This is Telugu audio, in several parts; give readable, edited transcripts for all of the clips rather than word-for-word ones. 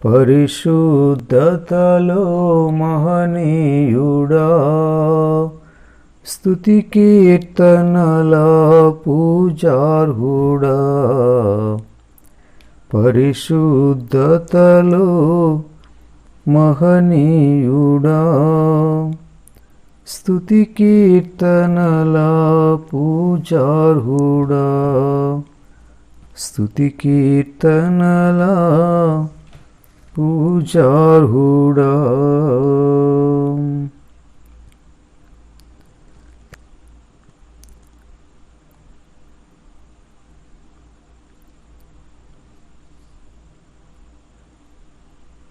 పరిశుద్ధతలో మహనీయుడా, స్తుతి కీర్తనల పూజార్హుడా. పరిశుద్ధతలో మహనీయుడా, స్తుతి కీర్తనల పూజార్హుడా. స్తుతి కీర్తనల పూజార్హుడా.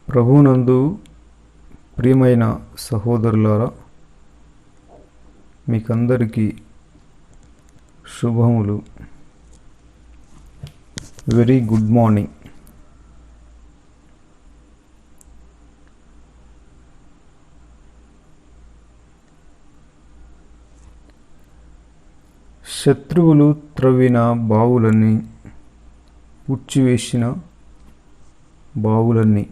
ప్రభువునందు ప్రియమైన సహోదరులారా, మీకందరికీ శుభములు. Very good morning. శత్రువులు త్రవ్విన బావులన్నీ, పూడ్చివేసిన బావులన్నీ,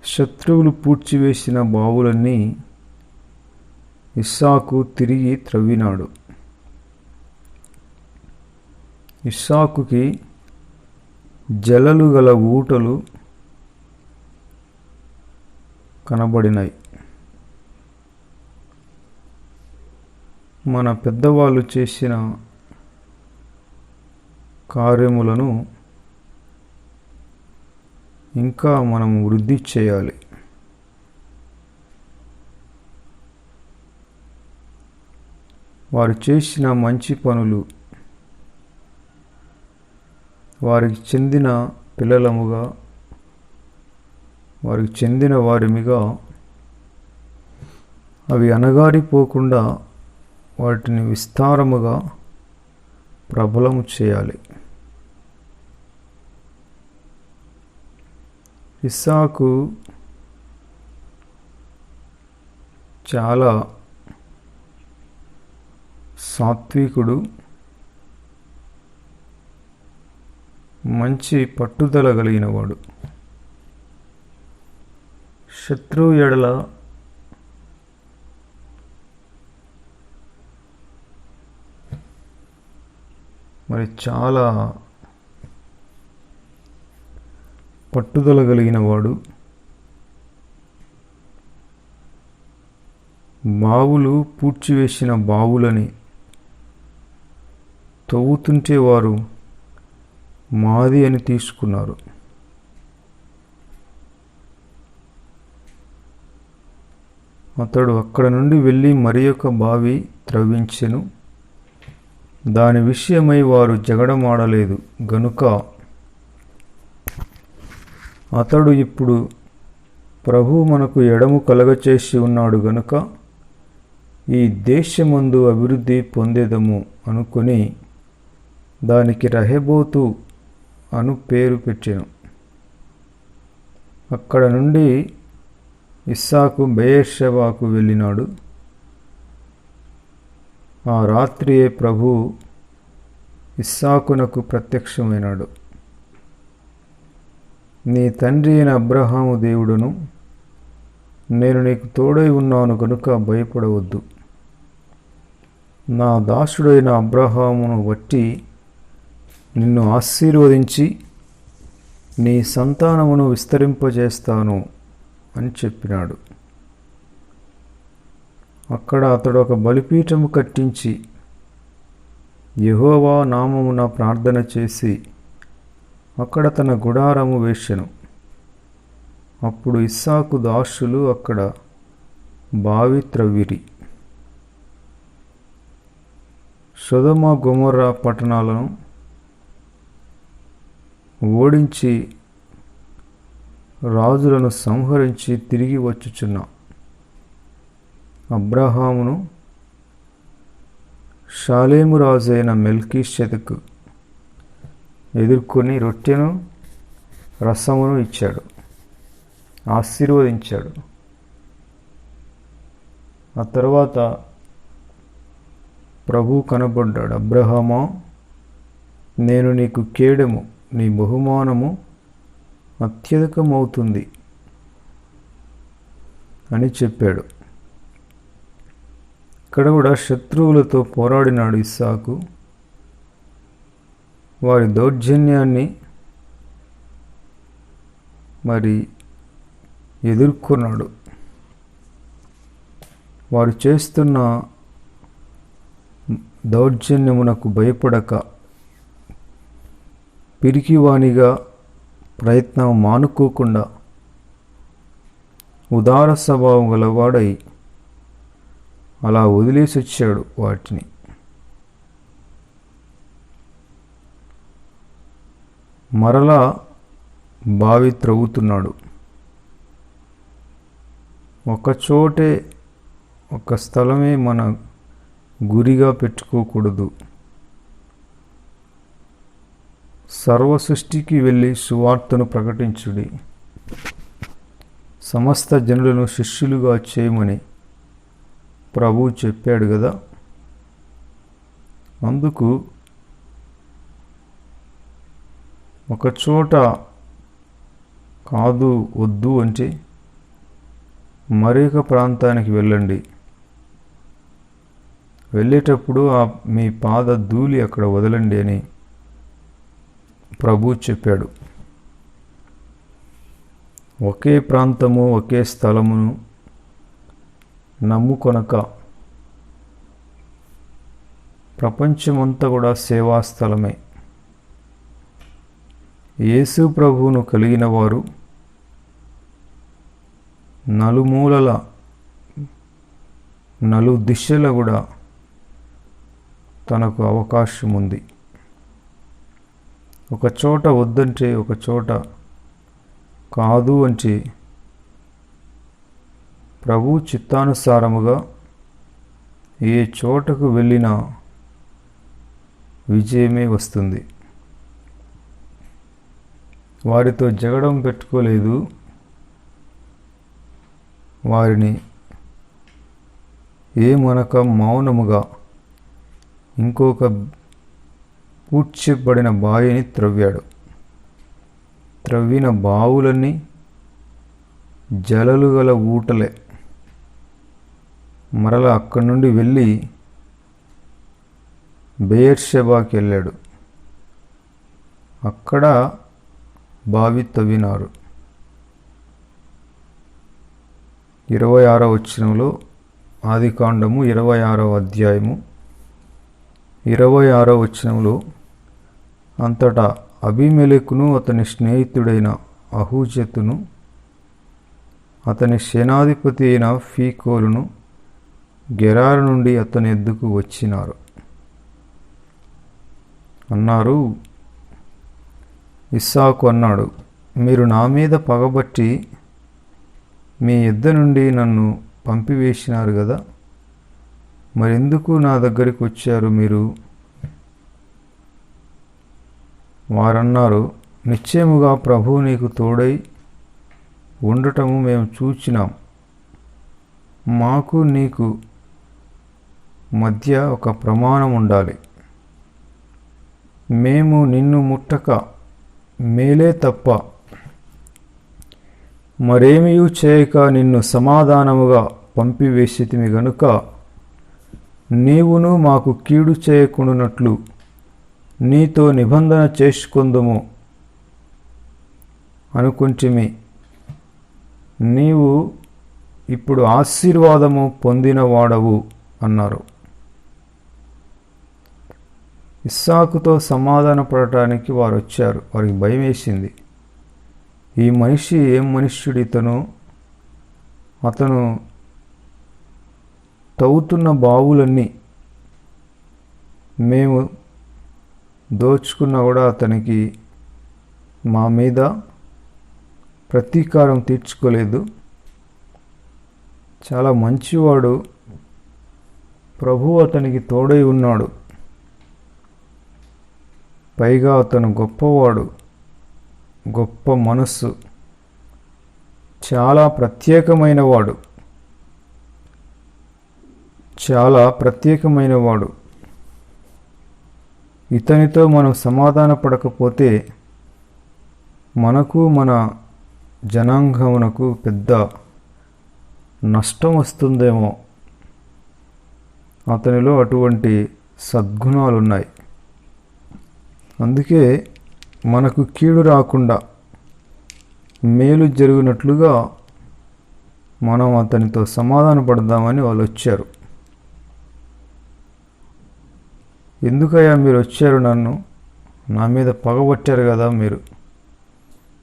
శత్రువులు పూడ్చివేసిన బావులన్నీ ఇస్సాకు తిరిగి త్రవ్వినాడు. ఇస్సాకుకి జలలు గల ఊటలు కనబడినాయి. మన పెద్దవాళ్ళు చేసిన కార్యములను ఇంకా మనం వృద్ధి చేయాలి. వారు చేసిన మంచి పనులు వారికి చెందిన పిల్లలముగా, వారికి చెందిన వారిమిగా అవి అణగారిపోకుండా వాటిని విస్తారముగా ప్రబలము చేయాలి. ఇస్సాకు చాలా సాత్వికుడు, మంచి పట్టుదల కలిగినవాడు. శత్రువు ఎడల మరి చాలా పట్టుదల కలిగిన వాడు. బావులు పూడ్చివేసిన బావులని తవ్వుతుంటే వారు మాది అని తీసుకున్నారు. అతడు అక్కడ నుండి వెళ్ళి మరి ఒక బావి త్రవ్వించెను. దాని విషయమై వారు జగడమాడలేదు గనుక అతడు ఇప్పుడు ప్రభువు మనకు ఎడము కలగచేసి ఉన్నాడు గనుక ఈ దేశమందు అభివృద్ధి పొందేదము అనుకొని దానికి రహెబోతు అను పేరు పెట్టెను. అక్కడ నుండి ఇస్సాకు బెయేర్షెబాకు వెళ్ళినాడు. ఆ రాత్రియే ప్రభువు ఇస్సాకునకు ప్రత్యక్షమైనాడు. నీ తండ్రి అయిన అబ్రహాము దేవుడును, నేను నీకు తోడై ఉన్నాను గనుక భయపడవద్దు. నా దాసుడైన అబ్రహామును బట్టి నిన్ను ఆశీర్వదించి నీ సంతానమును విస్తరింపజేస్తాను అని చెప్పినాడు. అక్కడ అతడు ఒక బలిపీఠము కట్టించి యెహోవా నామమున ప్రార్థన చేసి అక్కడ తన గుడారము వేసెను. అప్పుడు ఇస్సాకు దాసులు అక్కడ బావి త్రవ్విరి. సొదొమ గొమొర్రా పట్టణాలను ఓడించి రాజులను సంహరించి తిరిగి వచ్చుచున్న అబ్రహామును షాలేము రాజైన మెల్కీషెదెకు ఎదుర్కొని రొట్టెను రసమును ఇచ్చాడు, ఆశీర్వదించాడు. ఆ తర్వాత ప్రభు కనబడ్డాడు. అబ్రహామా, నేను నీకు కేడెము, నీ బహుమానము అత్యధికమవుతుంది అని చెప్పాడు. ఇక్కడ కూడా శత్రువులతో పోరాడినాడు ఇస్సాకు. వారి దౌర్జన్యాన్ని మరి ఎదుర్కొన్నాడు. వారు చేస్తున్న దౌర్జన్యమునకు భయపడక పిరికివానిగా ప్రయత్నం మానుకోకుండా ఉదార స్వభావం గలవాడై అలా వదిలేసి వచ్చాడు వాటిని. మరలా బావి త్రవ్వుతున్నాడు. ఒకచోటే ఒక స్థలమే మన గురిగా పెట్టుకోకూడదు. సర్వ సృష్టికి వెళ్ళి సువార్తను ప్రకటించుడి, సమస్త జనులను శిష్యులుగా చేయమని ప్రభువు చెప్పాడు కదా. అందుకు ఒకచోట కాదు వద్దు అంటే మరొక ప్రాంతానికి వెళ్ళండి. వెళ్ళేటప్పుడు మీ పాద ధూళి అక్కడ వదలండి అని ప్రభు చెప్పాడు. ఒకే ప్రాంతము ఒకే స్థలమును నమ్ముకొనక ప్రపంచమంతా కూడా సేవా స్థలమే. యేసు ప్రభువును కలిగిన వారు నలుమూలల నలు దిశల కూడా తనకు అవకాశం ఉంది. ఒక చోట వద్దంటే ఒక చోట కాదు అంటే ప్రభు చిత్తానుసారముగా ఏ చోటకు వెళ్ళినా విజయమే వస్తుంది. వారితో జగడం పెట్టుకోలేదు. వారిని ఏమనక మౌనముగా ఇంకొక పూడ్చిపడిన బావిని త్రవ్వాడు. త్రవ్విన బావులన్నీ జలలు గల ఊటలే. మరలా అక్కడి నుండి వెళ్ళి బెయేర్షెబాకి వెళ్ళాడు. అక్కడ బావి తవ్వినారు. 26వ వచనంలో, ఆదికాండము 26వ అధ్యాయము 26వ వచనంలో, అంతటా అబీమెలెకును అతని స్నేహితుడైన అహూజతును అతని సేనాధిపతి అయిన ఫీకోలును గెరారు నుండి అతని ఎద్దుకు వచ్చినారు. అన్నారు, ఇస్సాకు అన్నాడు, మీరు నా మీద పగబట్టి మీ యుద్ధ నుండి నన్ను పంపివేసినారు కదా, మరెందుకు నా దగ్గరికి వచ్చారు మీరు? వారన్నారు, నిశ్చయముగా ప్రభువు నీకు తోడై ఉండటము మేము చూచినాం. మాకు నీకు మధ్య ఒక ప్రమాణం ఉండాలి. మేము నిన్ను ముట్టక మేలే తప్ప మరేమియూ చేయక నిన్ను సమాధానముగా పంపివేసితిమి గనుక నీవును మాకు కీడు చేయకుండానట్లు నీతో నిబంధన చేసుకొందుము అనుకుంటిమి. నీవు ఇప్పుడు ఆశీర్వాదము పొందినవాడవు అన్నారు. ఇస్సాకుతో సమాధాన పడటానికి వారు వచ్చారు. వారికి భయం వేసింది. ఈ మనిషి ఏం మనుష్యుడు ఇతను? అతను తవ్వుతున్న బావులన్నీ మేము దోచుకున్నా కూడా అతనికి మా మీద ప్రతీకారం తీర్చుకోలేదు. చాలా మంచివాడు, ప్రభువు అతనికి తోడై ఉన్నాడు. పైగా అతను గొప్పవాడు, గొప్ప మనస్సు, చాలా ప్రత్యేకమైనవాడు. ఇతనితో మనం సమాధాన పడకపోతే మనకు మన జనాంగమునకు పెద్ద నష్టం వస్తుందేమో. అతనిలో అటువంటి సద్గుణాలున్నాయి. అందుకే మనకు కీడు రాకుండా మేలు జరిగినట్లుగా మనం అతనితో సమాధాన పడదామని వాళ్ళు వచ్చారు. ఎందుకయ్యా మీరు వచ్చారు? నా మీద పగబట్టారు కదా, మీరు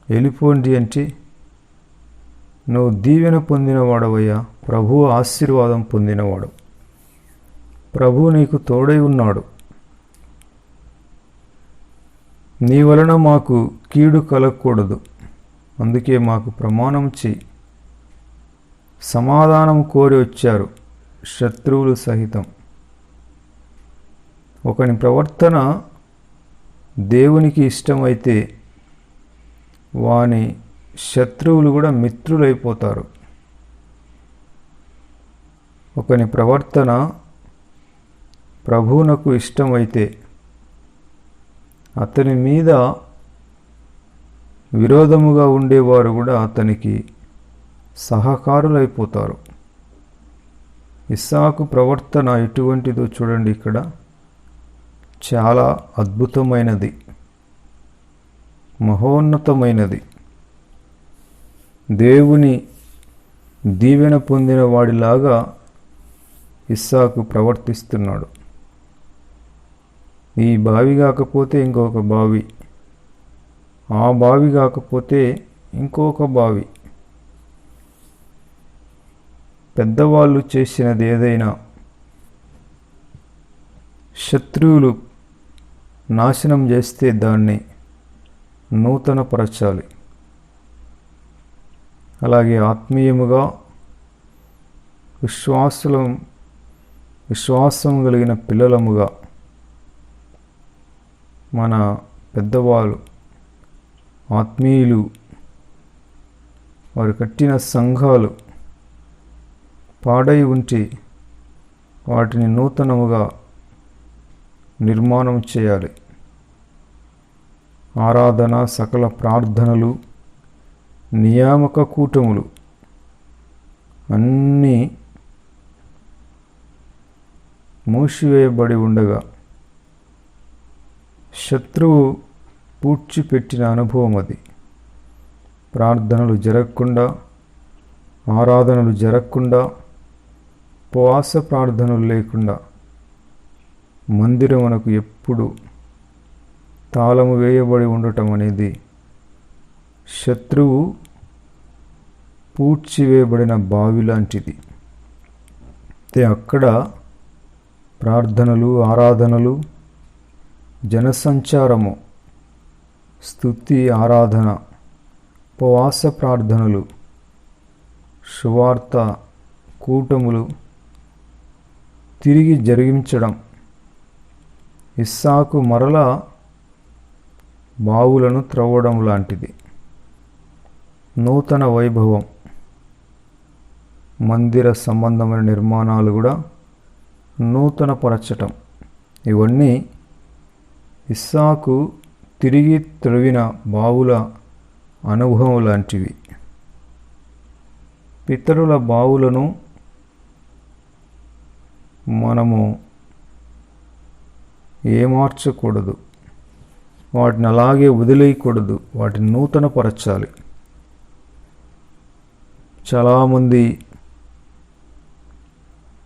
వెళ్ళిపోండి అంటే, నువ్వు దీవెన పొందినవాడవయ్యా, ప్రభువు ఆశీర్వాదం పొందినవాడు, ప్రభువు నీకు తోడై ఉన్నాడు. నీ వలన మాకు కీడు కలగకూడదు, అందుకే మాకు ప్రమాణం చెయ్యి. సమాధానం కోరి వచ్చారు శత్రువులు సహితం. ఒకని ప్రవర్తన దేవునికి ఇష్టమైతే వాని శత్రువులు కూడా మిత్రులైపోతారు. ఒకని ప్రవర్తన ప్రభువునకు ఇష్టమైతే అతని మీద విరోధముగా ఉండేవారు కూడా అతనికి సహకారులైపోతారు. ఇస్సాకు ప్రవర్తన ఎటువంటిదో చూడండి. ఇక్కడ చాలా అద్భుతమైనది, మహోన్నతమైనది. దేవుని దీవెన పొందిన వాడిలాగా ఇస్సాకు ప్రవర్తిస్తున్నాడు. ఈ బావి కాకపోతే ఇంకొక బావి, ఆ బావి కాకపోతే ఇంకొక బావి. పెద్దవాళ్ళు చేసినది ఏదైనా శత్రువులు నాశనం చేస్తే దాన్ని నూతనపరచాలి. అలాగే ఆత్మీయముగా విశ్వాసం కలిగిన పిల్లలముగా మన పెద్దవాళ్ళు ఆత్మీయులు వారు కట్టిన సంఘాలు పాడై ఉంటే వాటిని నూతనముగా నిర్మాణం చేయాలి. ఆరాధన, సకల ప్రార్థనలు, నియామక కూటములు అన్నీ మూసివేయబడి ఉండగా శత్రువు పూడ్చిపెట్టిన అనుభవం అది. ప్రార్థనలు జరగకుండా, ఆరాధనలు జరగకుండా, ఉపవాస ప్రార్థనలు లేకుండా మందిరమునకు ఎప్పుడు తాళము వేయబడి ఉండటం అనేది శత్రువు పూడ్చివేయబడిన బావి లాంటిది. అక్కడ ప్రార్థనలు, ఆరాధనలు, జనసంచారము, స్తుతి, ఆరాధన, ఉపవాస ప్రార్థనలు, సువార్త కూటములు తిరిగి జరిగించడం, ఇస్సాకు మరలా బావులను త్రవ్వడం లాంటిది. నూతన వైభవం, మందిర సంబంధమైన నిర్మాణాలు కూడా నూతనపరచటం, ఇవన్నీ ఇస్సాకు తిరిగి త్రవ్విన బావుల అనుభవం లాంటివి. పితరుల బావులను మనము ఏమార్చకూడదు, వాటిని అలాగే వదిలేయకూడదు, వాటిని నూతనపరచాలి. చాలామంది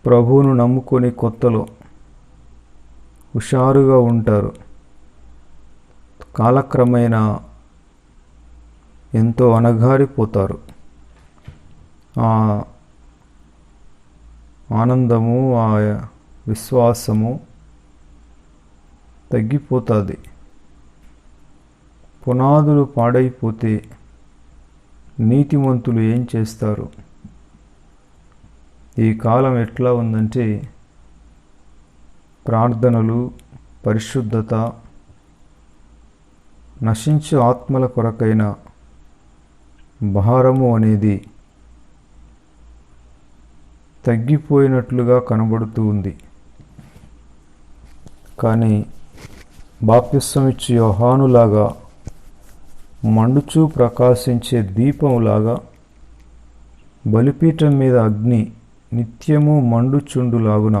ప్రభువును నమ్ముకొని కొత్తలో హుషారుగా ఉంటారు. కాలక్రమేణా ఎంతో అణగారిపోతారు. ఆ ఆనందము, ఆ విశ్వాసము తగ్గిపోతుంది. పునాదులు పాడైపోతే నీతిమంతులు ఏం చేస్తారు? ఈ కాలం ఎట్లా ఉందంటే ప్రార్థనలు, పరిశుద్ధత, నశించు ఆత్మల కొరకైన భారము అనేది తగ్గిపోయినట్లుగా కనబడుతూ ఉంది. కానీ బాప్తిస్మమిచ్చు యోహానులాగా మండుచూ ప్రకాశించే దీపంలాగా బలిపీఠం మీద అగ్ని నిత్యము మండుచుండులాగున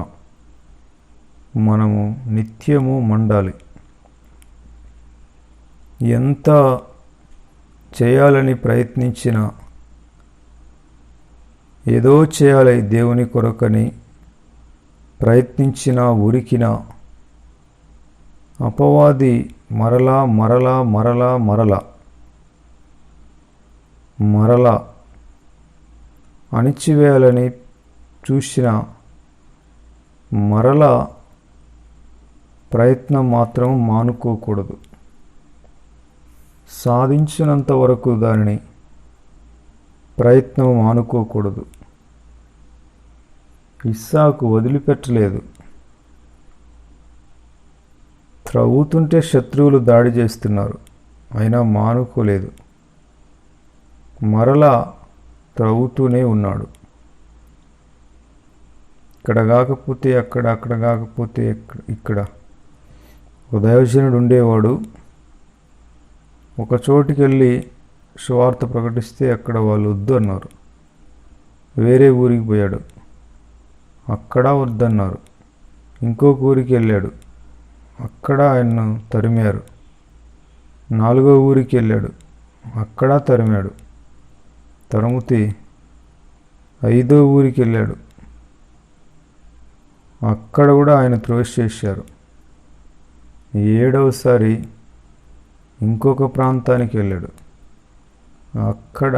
మనము నిత్యము మండాలి. ఎంత చేయాలని ప్రయత్నించినా, ఏదో చేయాలి దేవుని కొరకని ప్రయత్నించినా, ఉరికినా అపవాది మరలా మరలా మరలా మరలా మరలా అణిచివేయాలని చూసిన మరలా ప్రయత్నం మాత్రం మానుకోకూడదు. సాధించినంత వరకు దానిని ప్రయత్నం మానుకోకూడదు. ఇస్సాకు వదిలిపెట్టలేదు. త్రవ్వుతుంటే శత్రువులు దాడి చేస్తున్నారు, అయినా మానుకోలేదు. మరలా త్రవ్వుతూనే ఉన్నాడు. ఇక్కడ కాకపోతే అక్కడ, అక్కడ కాకపోతే ఇక్కడ. ఒక దైవజనుడు ఉండేవాడు. ఒక చోటికి వెళ్ళి సువార్త ప్రకటిస్తే అక్కడ వాళ్ళు వద్దు అన్నారు. వేరే ఊరికి పోయాడు, అక్కడ వద్దన్నారు. ఇంకొక ఊరికి వెళ్ళాడు, అక్కడ ఆయన్ను తరిమారు. 4వ ఊరికి వెళ్ళాడు, అక్కడ తరిమాడు. తరుముతి 5వ ఊరికి వెళ్ళాడు, అక్కడ కూడా ఆయన త్రోసివేశారు. 7వసారి ఇంకొక ప్రాంతానికి వెళ్ళాడు, అక్కడ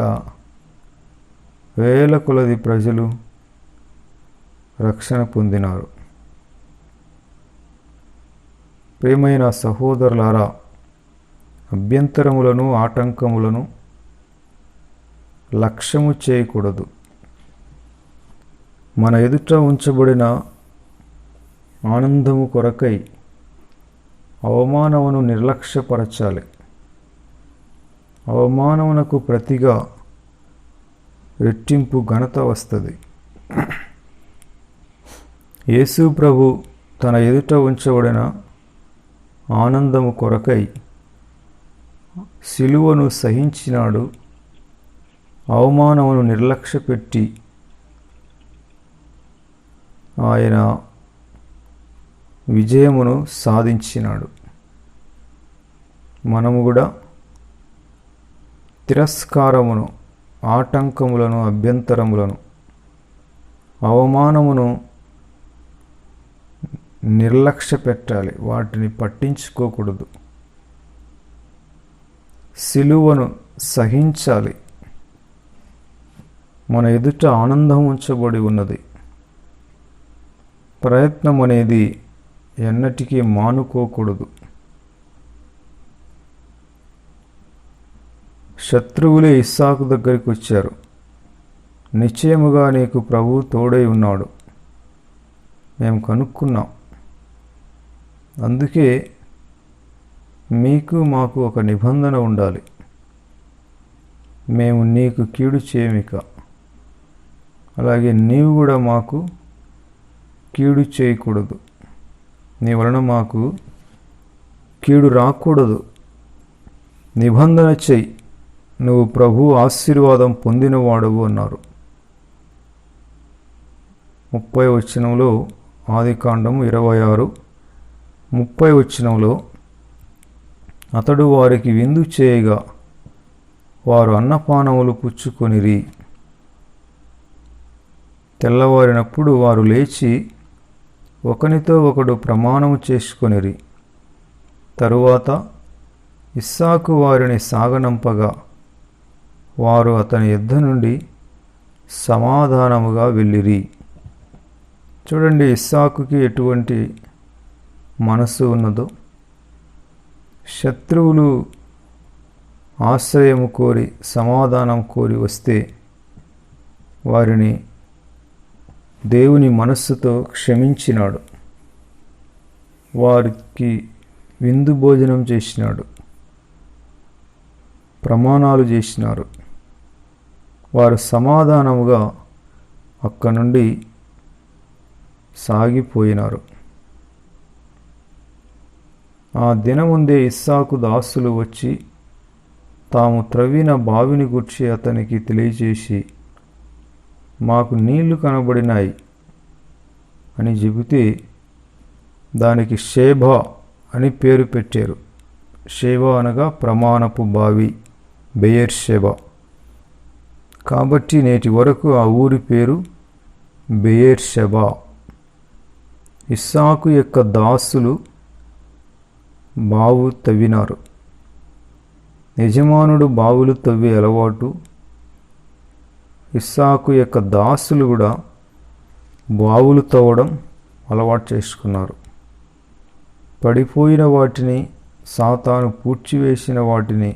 వేల కొలది ప్రజలు రక్షణ పొందినారు. ప్రియమైన సహోదరులారా, అభ్యంతరములను, ఆటంకములను లక్ష్యము చేయకూడదు. మన ఎదుట ఉంచబడిన ఆనందము కొరకై అవమానమును నిర్లక్ష్యపరచాలి. అవమానమునకు ప్రతిగా రెట్టింపు ఘనత వస్తుంది. యేసు ప్రభు తన ఎదుట ఉంచబడిన ఆనందము కొరకై సిలువను సహించినాడు. అవమానమును నిర్లక్ష్యపెట్టి ఆయన విజయమును సాధించినాడు. మనము కూడా తిరస్కారమును, ఆటంకములను, అభ్యంతరములను, అవమానమును నిర్లక్ష్య పెట్టాలి. వాటిని పట్టించుకోకూడదు. సిలువను సహించాలి. మన ఎదుట ఆనందం ఉంచబడి ఉన్నది. ప్రయత్నం అనేది ఎన్నటికీ మానుకోకూడదు. శత్రువులే ఇస్సాకు దగ్గరికి వచ్చారు. నిశ్చయముగా నీకు ప్రభువు తోడై ఉన్నాడు, మేము కనుక్కున్నాం. అందుకే మీకు మాకు ఒక నిబంధన ఉండాలి. మేము నీకు కీడు చేయమిక, అలాగే నీవు కూడా మాకు కీడు చేయకూడదు. నీ వలన మాకు కీడు రాకూడదు. నిబంధన చెయ్యి, నువ్వు ప్రభు ఆశీర్వాదం పొందినవాడవు అన్నారు. 30వ వచనంలో, ఆదికాండము 26:30 వచనంలో, అతడు వారికి విందు చేయగా వారు అన్నపానములు పుచ్చుకొనిరి. తెల్లవారినప్పుడు వారు లేచి ఒకనితో ఒకడు ప్రమాణము చేసుకొనిరి. తరువాత ఇస్సాకు వారిని సాగనంపగా వారు అతని యొద్ద నుండి సమాధానముగా వెళ్ళిరి. చూడండి, ఇస్సాకుకి ఎటువంటి మనసు ఉన్నదో. శత్రువులు ఆశ్రయము కోరి, సమాధానం కోరి వస్తే వారిని దేవుని మనస్సుతో క్షమించినాడు. వారికి విందు భోజనం చేసినాడు, ప్రమాణాలు చేసినారు. వారు సమాధానముగా అక్కడి నుండి సాగిపోయినారు. ఆ దినముందే ఇస్సాకు దాసులు వచ్చి తాము త్రవ్విన బావిని గూర్చి అతనికి తెలియజేసి, మాకు నీళ్లు కనబడినాయి అని చెబితే దానికి షేబా అని పేరు పెట్టారు. షేబా అనగా ప్రమాణపు బావి, బెయేర్షెబా. కాబట్టి నేటి వరకు ఆ ఊరి పేరు బెయేర్షెబా. ఇస్సాకు యొక్క దాసులు బావు తవ్వినారు. యజమానుడు బావులు తవ్వే అలవాటు, ఇస్సాకు యొక్క దాసులు కూడా బావులు తవ్వడం అలవాటు చేసుకున్నారు. పడిపోయిన వాటిని, సాతాను పూడ్చివేసిన వాటిని,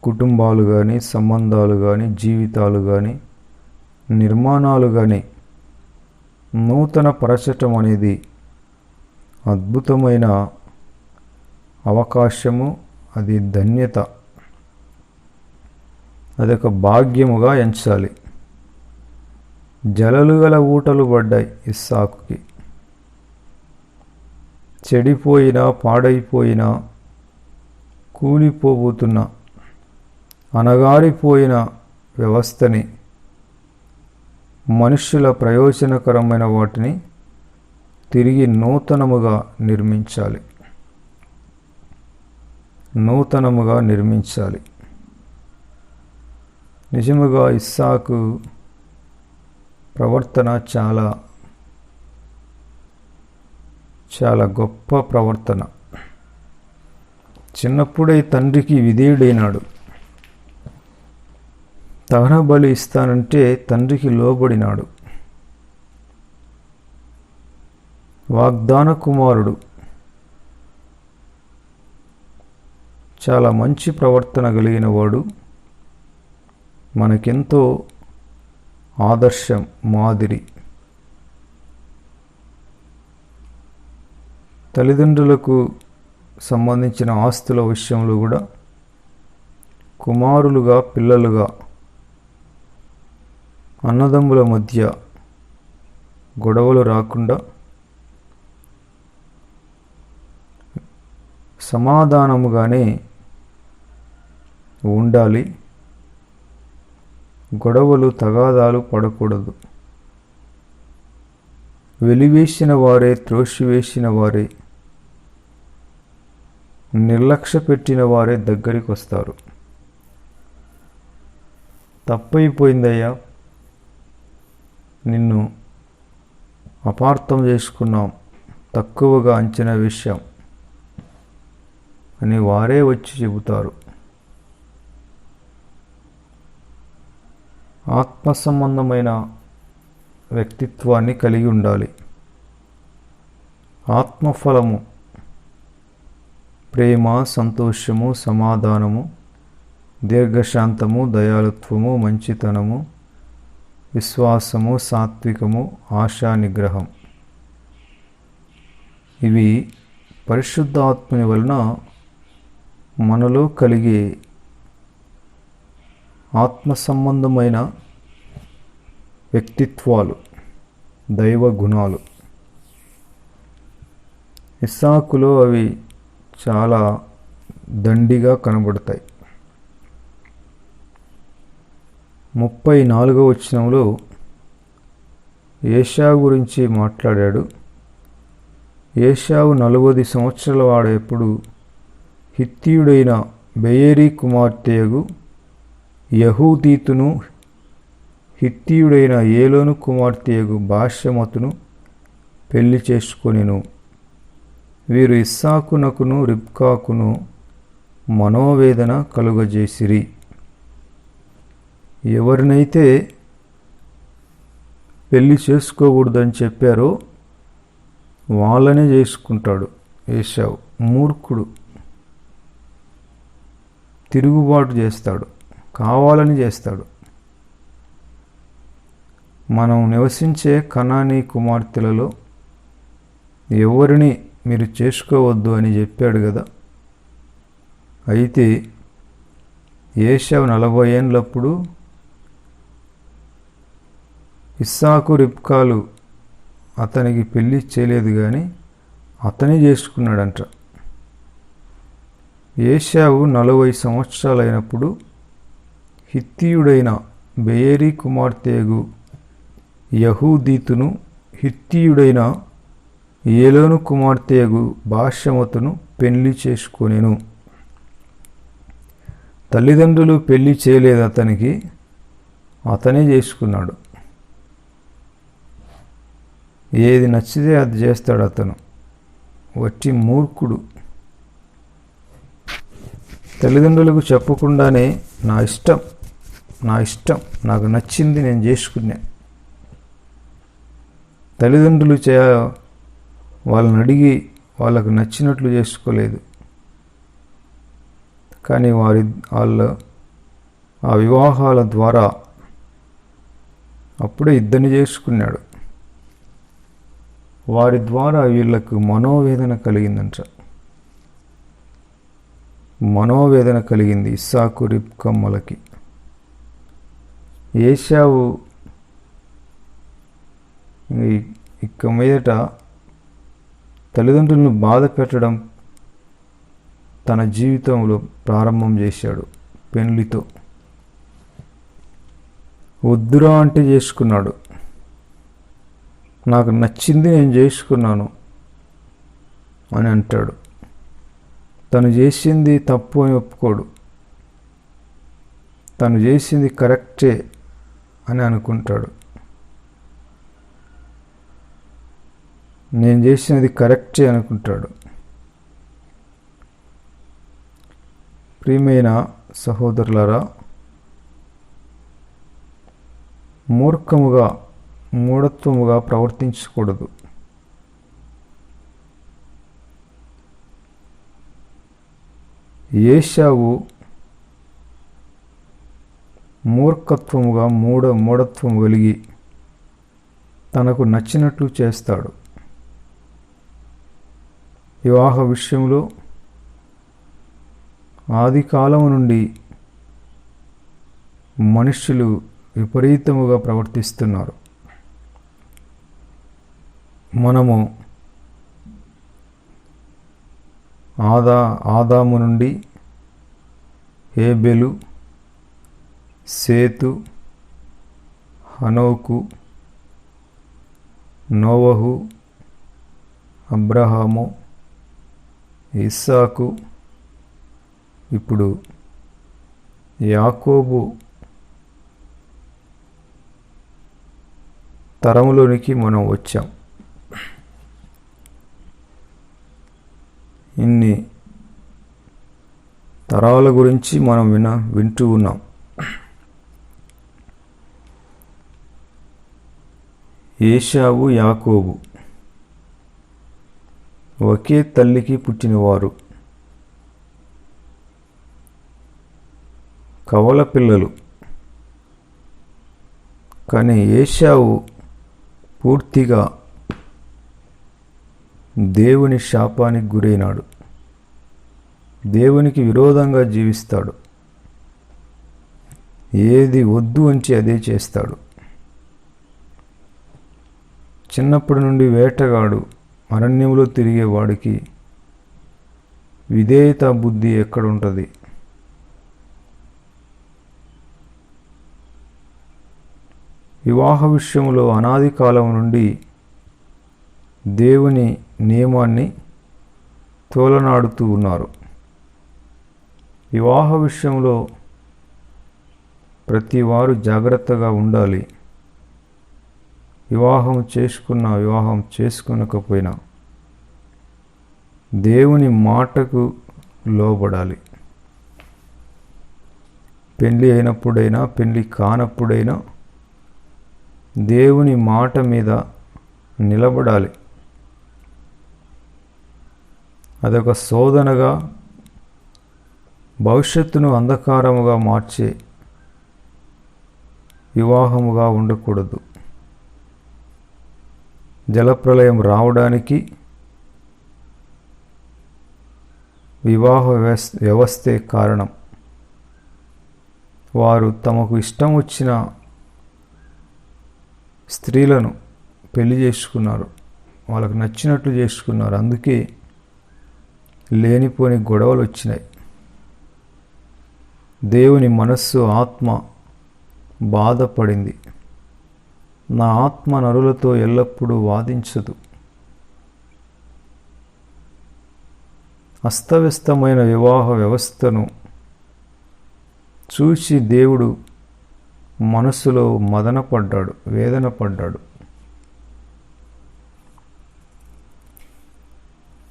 కుటుంబాలు కానీ, సంబంధాలు కానీ, జీవితాలు కానీ, నిర్మాణాలు కానీ నూతన పరచటం అనేది అద్భుతమైన అవకాశము, అది ధన్యత, అదొక భాగ్యముగా ఎంచాలి. జలలు గల ఊటలు పడ్డాయి ఇస్సాకుకి. చెడిపోయిన, పాడైపోయిన, కూలిపోబోతున్న, అనగారిపోయిన వ్యవస్థని, మనుష్యుల ప్రయోజనకరమైన వాటిని తిరిగి నూతనముగా నిర్మించాలి. నూతనముగా నిర్మించాలి. నిజముగా ఇస్సాకు ప్రవర్తన చాలా చాలా గొప్ప ప్రవర్తన. చిన్నప్పుడే తండ్రికి విధేయుడైనాడు. దహన బలి ఇస్తానంటే తండ్రికి లోబడినాడు. వాగ్దాన కుమారుడు. చాలా మంచి ప్రవర్తన కలిగిన వాడు. మనకెంతో ఆదర్శం, మాదిరి. తల్లిదండ్రులకు సంబంధించిన ఆస్తుల విషయంలో కూడా కుమారులుగా, పిల్లలుగా, అన్నదమ్ముల మధ్య గొడవలు రాకుండా సమాధానముగానే ఉండాలి. గొడవలు, తగాదాలు పడకూడదు. వెలివేసిన వారే, త్రోసివేసిన వారే, నిర్లక్ష్య పెట్టిన వారే దగ్గరికి వస్తారు. తప్పైపోయిందయ్యా, నిన్ను అపార్థం చేసుకున్నాం, తక్కువగా అంచనా విషయం అని వారే వచ్చి చెబుతారు. ఆత్మ సంబంధమైన వ్యక్తిత్వాన్ని కలిగి ఉండాలి. ఆత్మఫలము ప్రేమ, సంతోషము, సమాధానము, దీర్ఘశాంతము, దయాళుత్వము, మంచితనము, విశ్వాసము, సాత్వికము, ఆశా నిగ్రహం. ఇవి పరిశుద్ధాత్మని వలన మనలో కలిగే ఆత్మ సంబంధమైన వ్యక్తిత్వాలు, దైవ గుణాలు. ఇస్సాకులో అవి చాలా దండిగా కనబడతాయి. 34వ వచనంలో ఏశావు గురించి మాట్లాడాడు. ఏశావు 40 సంవత్సరాల వాడేప్పుడు హిత్తీయుడైన బెయేరీ కుమార్తెయగు యహూదీతును, హిత్తీయుడైన ఏలోను కుమార్తెయగు బాష్యమతును పెళ్లి చేసుకొనెను. వీరు ఇస్సాకునకును రిబ్కాకును మనోవేదన కలుగజేసిరి. ఎవరినైతే పెళ్లి చేసుకోకూడదని చెప్పారో వాళ్ళనే చేసుకుంటాడు ఏశావు. మూర్ఖుడు, తిరుగుబాటు చేస్తాడు, కావాలని చేస్తాడు. మనం నివసించే కనానీ కుమార్తెలలో ఎవరిని మీరు చేసుకోవద్దు అని చెప్పాడు కదా. అయితే ఏశావు 40 ఏండ్లప్పుడు ఇస్సాకు, రిబ్కాలు అతనికి పెళ్లి చేయలేదు, కానీ అతనే చేసుకున్నాడంట. ఏశావు 40 సంవత్సరాలైనప్పుడు హిత్తీయుడైన బెయేరీ కుమార్తెయగు యహూదీతును హిత్తీయుడైన ఏలోను కుమార్తెయగు బాషమతును పెళ్లి చేసుకొనెను. తల్లిదండ్రులు పెళ్లి చేయలేదు అతనికి, అతనే చేసుకున్నాడు. ఏది నచ్చితే అది చేస్తాడు అతను. వట్టి మూర్ఖుడు. తల్లిదండ్రులకు చెప్పకుండానే నా ఇష్టం, నాకు నచ్చింది నేను చేసుకున్నా. తల్లిదండ్రులు వాళ్ళని అడిగి వాళ్ళకు నచ్చినట్లు చేసుకోలేదు. కానీ వాళ్ళ ఆ వివాహాల ద్వారా అప్పుడే ఇద్దరిని చేసుకున్నాడు. వారి ద్వారా వీళ్ళకు మనోవేదన కలిగింది ఇస్సాకు రిబ్కమ్మలకి. ఏశావు ఇక మీదట తల్లిదండ్రులను బాధ పెట్టడం తన జీవితంలో ప్రారంభం చేశాడు. పెళ్లితో వద్దురా అంటే చేసుకున్నాడు. నాకు నచ్చింది నేను చేసుకున్నాను అని అంటాడు. తను చేసింది తప్పు అని ఒప్పుకోడు. తను చేసింది కరెక్టే అని అనుకుంటాడు. నేను చేసినది కరెక్టే అనుకుంటాడు. ప్రియమైన సహోదరులారా, మూఢత్వముగా ప్రవర్తించకూడదు. ఏశావు మూఢత్వము కలిగి తనకు నచ్చినట్లు చేస్తాడు. వివాహ విషయంలో ఆది కాలము నుండి మనుష్యులు విపరీతముగా ప్రవర్తిస్తున్నారు. మనము ఆదాము నుండి హేబెలు, సేతు, హనోకు, నోవహు, అబ్రహాము, ఇస్సాకు, ఇప్పుడు యాకోబు తరములోనికి మనం వచ్చాం. ఇన్ని తరాల గురించి మనం వింటూ ఉన్నాం. ఏశావు, యాకోబు ఒకే తల్లికి పుట్టినవారు. కవల పిల్లలు. కానీ ఏశావు పూర్తిగా దేవుని శాపానికి గురైనాడు. దేవునికి విరోధంగా జీవిస్తాడు. ఏది వద్దు అంటే అదే చేస్తాడు. చిన్నప్పటి నుండి వేటగాడు, అరణ్యంలో తిరిగేవాడికి విధేయత బుద్ధి ఎక్కడుంటుంది? వివాహ విషయంలో అనాది కాలం నుండి దేవుని నియమాన్ని తోలనాడుతూ ఉన్నారు. వివాహ విషయంలో ప్రతి వారు జాగ్రత్తగా ఉండాలి. వివాహం చేసుకునకపోయినా దేవుని మాటకు లోబడాలి. పెళ్ళి అయినప్పుడైనా పెళ్ళి కానప్పుడైనా దేవుని మాట మీద నిలబడాలి. అదొక శోధనగా, భవిష్యత్తును అంధకారముగా మార్చే వివాహముగా ఉండకూడదు. జలప్రలయం రావడానికి వివాహ వ్యవస్థే కారణం. వారు తమకు ఇష్టం వచ్చిన స్త్రీలను పెళ్లి చేసుకున్నారు, వాళ్ళకు నచ్చినట్లు చేసుకున్నారు. అందుకే లేనిపోని గొడవలు వచ్చినాయి. దేవుని మనస్సు ఆత్మ బాధపడింది. నా ఆత్మ నరులతో ఎల్లప్పుడూ వాదించదు. అస్తవ్యస్తమైన వివాహ వ్యవస్థను చూసి దేవుడు మనసులో మదనపడ్డాడు, వేదన పడ్డాడు.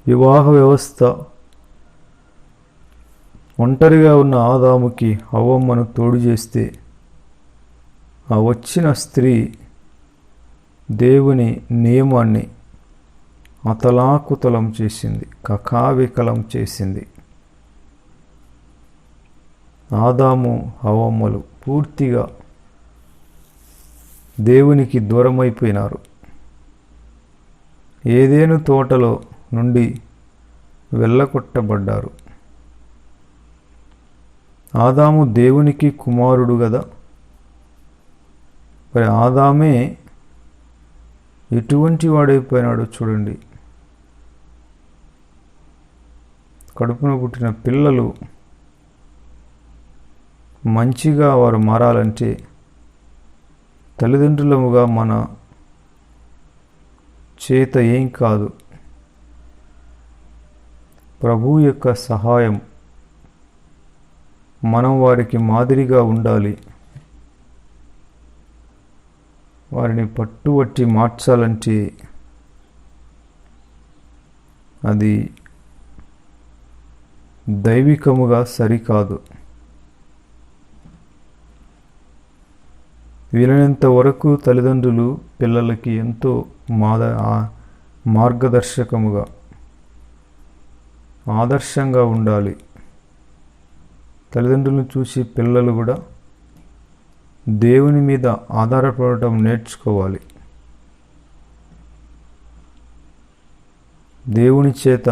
వివాహ వ్యవస్థ ఒంటరిగా ఉన్న ఆదాముకి హవ్వమ్మను తోడు చేస్తే ఆ వచ్చిన స్త్రీ దేవుని నియమాన్ని అతలాకుతలం చేసింది, కకావికలం చేసింది. ఆదాము హవ్వమ్మలు పూర్తిగా దేవునికి దూరమైపోయినారు. ఏదెను తోటలో నుండి వెళ్ళగొట్టబడ్డారు. ఆదాము దేవునికి కుమారుడు కదా, మరి ఆదామే ఎటువంటి వాడైపోయినాడో చూడండి. కడుపున పుట్టిన పిల్లలు మంచిగా వారు మారాలంటే తల్లిదండ్రులముగా మన చేత ఏం కాదు, ప్రభువు యొక్క సహాయం. మనం వారికి మాదిరిగా ఉండాలి. వారిని పట్టుబట్టి మార్చాలంటే అది దైవికముగా సరికాదు. వీలైనంత వరకు తల్లిదండ్రులు పిల్లలకి ఎంతో మార్గదర్శకముగా ఆదర్శంగా ఉండాలి. తల్లిదండ్రులను చూసి పిల్లలు కూడా దేవుని మీద ఆధారపడటం నేర్చుకోవాలి. దేవుని చేత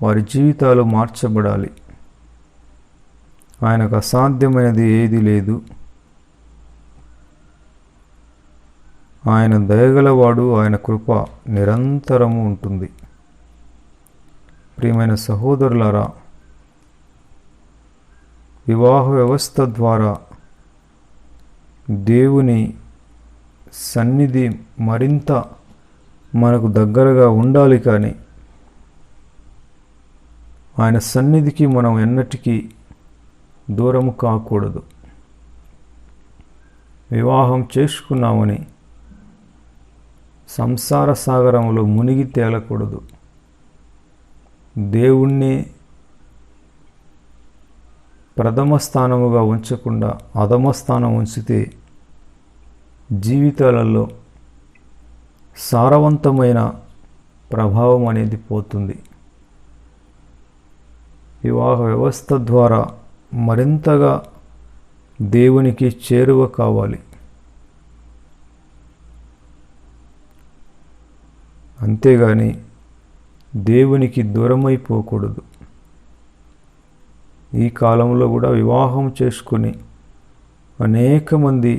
వారి జీవితాలు మార్చబడాలి. ఆయనకు అసాధ్యమైనది ఏది లేదు. ఆయన దయగలవాడు, ఆయన కృప నిరంతరము ఉంటుంది. ప్రియమైన సహోదరులారా, వివాహ వ్యవస్థ ద్వారా దేవుని సన్నిధి మరింత మనకు దగ్గరగా ఉండాలి, కానీ ఆయన సన్నిధికి మనం ఎన్నటికీ దూరము కాకూడదు. వివాహం చేసుకున్నామని సంసార సాగరంలో మునిగి తేలకూడదు. దేవుణ్ణి ప్రథమ స్థానముగా ఉంచకుండా అధమ స్థానం ఉంచితే జీవితాలలో సారవంతమైన ప్రభావం అనేది పోతుంది. వివాహ వ్యవస్థ ద్వారా మరింతగా దేవునికి చేరువ కావాలి. అంతేగాని దేవునికి దూరమైపోకూడదు. ఈ కాలంలో కూడా వివాహం చేసుకొని అనేక మంది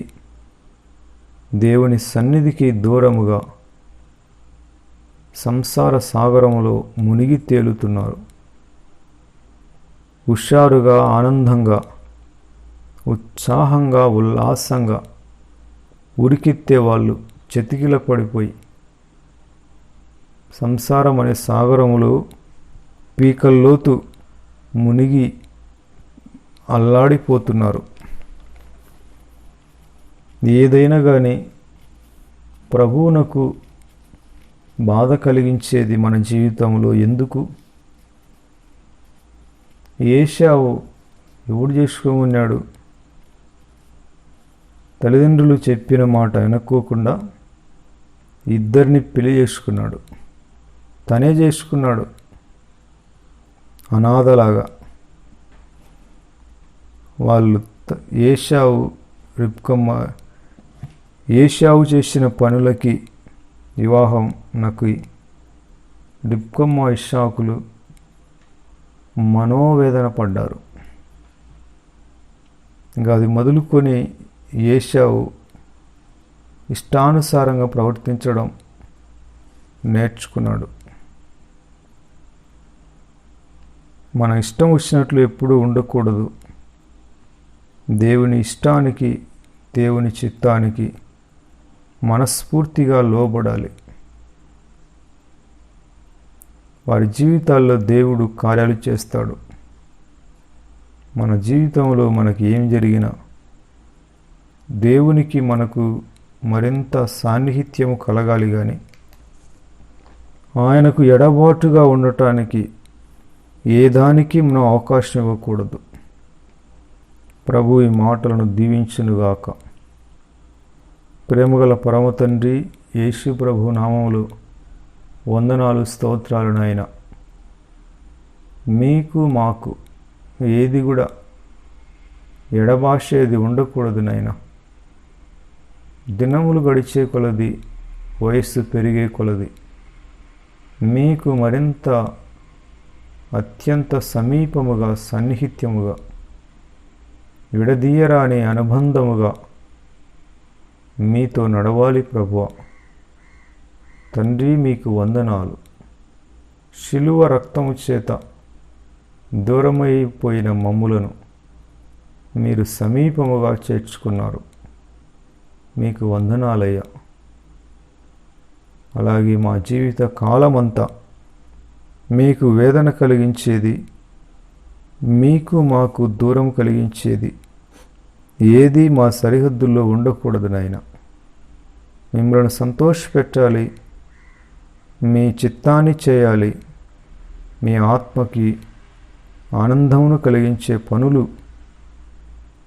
దేవుని సన్నిధికి దూరముగా సంసార సాగరంలో మునిగి తేలుతున్నారు. హుషారుగా, ఆనందంగా, ఉత్సాహంగా, ఉల్లాసంగా ఉరికెత్తే వాళ్ళు చతికిల పడిపోయి సంసారం అనే సాగరములో పీకల్లోతు మునిగి అల్లాడిపోతున్నారు. ఏదైనా కానీ ప్రభువునకు బాధ కలిగించేది మన జీవితంలో ఎందుకు? ఏశావు ఎవడు చేసుకోమన్నాడు? తల్లిదండ్రులు చెప్పిన మాట వినుకోకుండా ఇద్దరిని పెళ్లి చేసుకున్నాడు. తనే చేసుకున్నాడు అనాథలాగా. వాళ్ళు ఏశావు చేసిన పనులకి వివాహం నాకు రిబ్కమ్మ ఇస్సాకులు మనోవేదన పడ్డారు. ఇంకా అది మొదలుకొని ఏశావు ఇష్టానుసారంగా ప్రవర్తించడం నేర్చుకున్నాడు. మన ఇష్టం వచ్చినట్లు ఎప్పుడూ ఉండకూడదు. దేవుని ఇష్టానికి, దేవుని చిత్తానికి మనస్ఫూర్తిగా లోబడాలి. వారి జీవితాల్లో దేవుడు కార్యాలు చేస్తాడు. మన జీవితంలో మనకి ఏం జరిగినా దేవునికి మనకు మరింత సాన్నిహిత్యము కలగాలి కానీ ఆయనకు ఎడబాటుగా ఉండటానికి ఏ దానికి మనం అవకాశం ఇవ్వకూడదు. ప్రభు ఈ మాటలను దీవించునుగాక. ప్రేమగల పరమ తండ్రి, యేసు ప్రభు నామములో వందనాలు, స్తోత్రాలు నాయనా. మీకు మాకు ఏది కూడా ఎడబాసేది ఉండకూడదు నాయనా. దినములు గడిచే కొలది, వయస్సు పెరిగే కొలది మీకు మరింత అత్యంత సమీపముగా, సన్నిహిత్యముగా, విడదీయరాని అనుబంధముగా మీతో నడవాలి ప్రభువా. తండ్రి, మీకు వందనాలు. శిలువ రక్తము చేత దూరమైపోయిన మమ్ములను మీరు సమీపముగా చేర్చుకున్నారు. మీకు వందనాలయ్యా. అలాగే మా జీవిత కాలమంతా మీకు వేదన కలిగించేది, మీకు మాకు దూరం కలిగించేది ఏది మా సరిహద్దుల్లో ఉండకూడదు నాయన. మిమ్మల్ని సంతోషపెట్టాలి, మీ చిత్తాన్ని చేయాలి, మీ ఆత్మకి ఆనందమును కలిగించే పనులు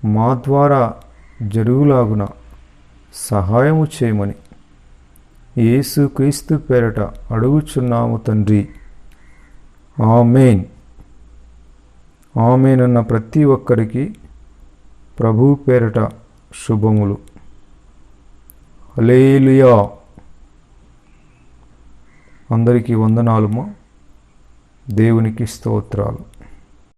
మా ద్వారా జరుగులాగున సహాయము చేయమని యేసు క్రీస్తు పేరట అడుగుచున్నాము తండ్రి. ఆమేన్. ఆమేన్ అన్న ప్రతి ఒక్కరికి ప్రభు పేరట శుభములు. హల్లెలూయా. అందరికీ వందనాలుమా. దేవునికి స్తోత్రాలు.